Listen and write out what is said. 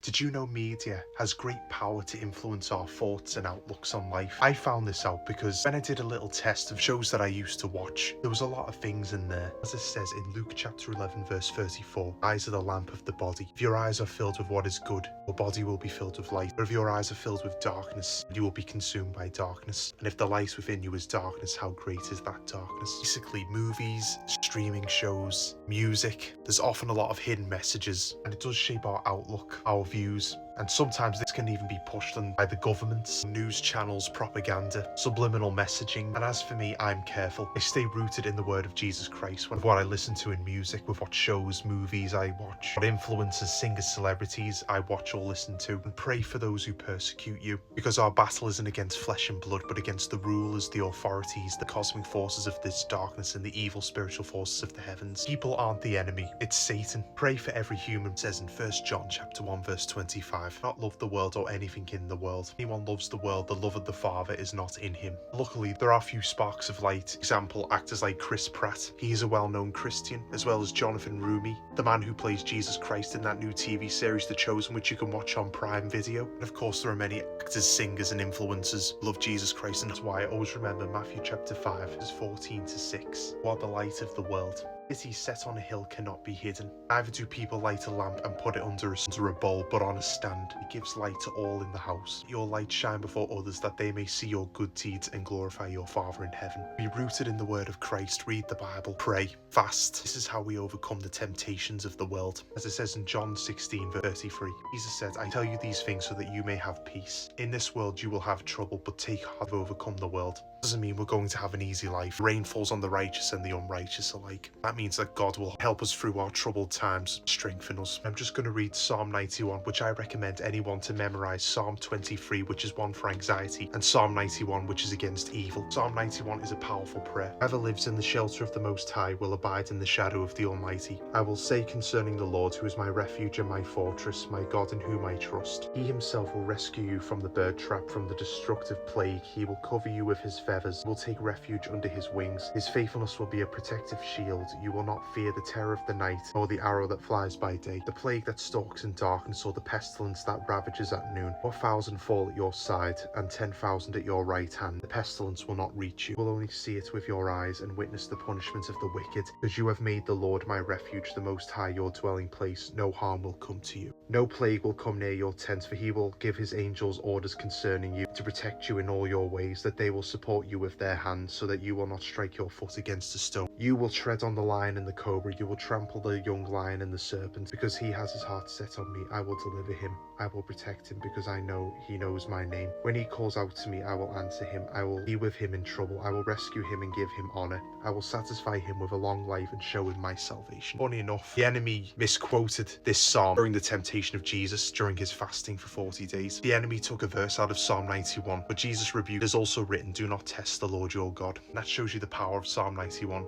Did you know media has great power to influence our thoughts and outlooks on life? I found this out because when I did a little test of shows that I used to watch, there was a lot of things in there. As it says in Luke chapter 11 verse 34, eyes are the lamp of the body. If your eyes are filled with what is good, your body will be filled with light. But if your eyes are filled with darkness, you will be consumed by darkness. And if the light within you is darkness, how great is that darkness? Basically, movies, streaming shows, music, there's often a lot of hidden messages, and it does shape our outlook, our views, and sometimes this can even be pushed on by the governments, news channels, propaganda, subliminal messaging. And as for me, I'm careful. I stay rooted in the word of Jesus Christ with what I listen to in music, with what shows, movies I watch, what influencers, singers, celebrities I watch or listen to, and pray for those who persecute you. Because our battle isn't against flesh and blood, but against the rulers, the authorities, the cosmic forces of this darkness, and the evil spiritual forces of the heavens. People aren't the enemy, it's Satan. Pray for every human, it says in 1 John chapter 1 verse 25. Not love the world or anything in the world. If anyone loves the world, the love of the Father is not in him. Luckily, there are a few sparks of light. Example, actors like Chris Pratt. He is a well-known Christian, as well as Jonathan Rumi, the man who plays Jesus Christ in that new TV series The Chosen, which you can watch on Prime Video. And of course, there are many actors, singers and influencers who love Jesus Christ, and that's why I always remember Matthew chapter 5 verse 14 to 6. You are the light of the world. City set on a hill cannot be hidden. Neither do people light a lamp and put it under a bowl, but on a stand. It gives light to all in the house. Let your light shine before others, that they may see your good deeds and glorify your Father in heaven. Be rooted in the word of Christ, read the Bible, pray, fast. This is how we overcome the temptations of the world. As it says in John 16 verse 33, Jesus said, I tell you these things so that you may have peace. In this world you will have trouble, but take heart, I've overcome the world. Doesn't mean we're going to have an easy life. Rain falls on the righteous and the unrighteous alike. That means that God will help us through our troubled times, strengthen us. I'm just going to read Psalm 91, which I recommend anyone to memorize. Psalm 23, which is one for anxiety, and Psalm 91, which is against evil. Psalm 91 is a powerful prayer. Whoever lives in the shelter of the Most High will abide in the shadow of the Almighty. I will say concerning the Lord, who is my refuge and my fortress, my God in whom I trust. He himself will rescue you from the bird trap, from the destructive plague. He will cover you with his feathers, will take refuge under his wings. His faithfulness will be a protective shield. You will not fear the terror of the night, or the arrow that flies by day, the plague that stalks in darkness, or the pestilence that ravages at noon. 1,000 fall at your side, and 10,000 at your right hand. The pestilence will not reach you. You will only see it with your eyes, and witness the punishment of the wicked. Because you have made the Lord my refuge, the Most High your dwelling place, no harm will come to you. No plague will come near your tent, for he will give his angels orders concerning you, to protect you in all your ways, that they will support you with their hands, so that you will not strike your foot against a stone. You will tread on the lion and the cobra, you will trample the young lion and the serpent. Because he has his heart set on me, I will deliver him. I will protect him, because I know he knows my name. When he calls out to me, I will answer him. I will be with him in trouble. I will rescue him and give him honor. I will satisfy him with a long life and show him my salvation. Funny enough, the enemy misquoted this psalm during the temptation of Jesus during his fasting for 40 days. The enemy took a verse out of Psalm 91, but Jesus rebuked. It is also written, do not test the Lord your God. And that shows you the power of Psalm 91.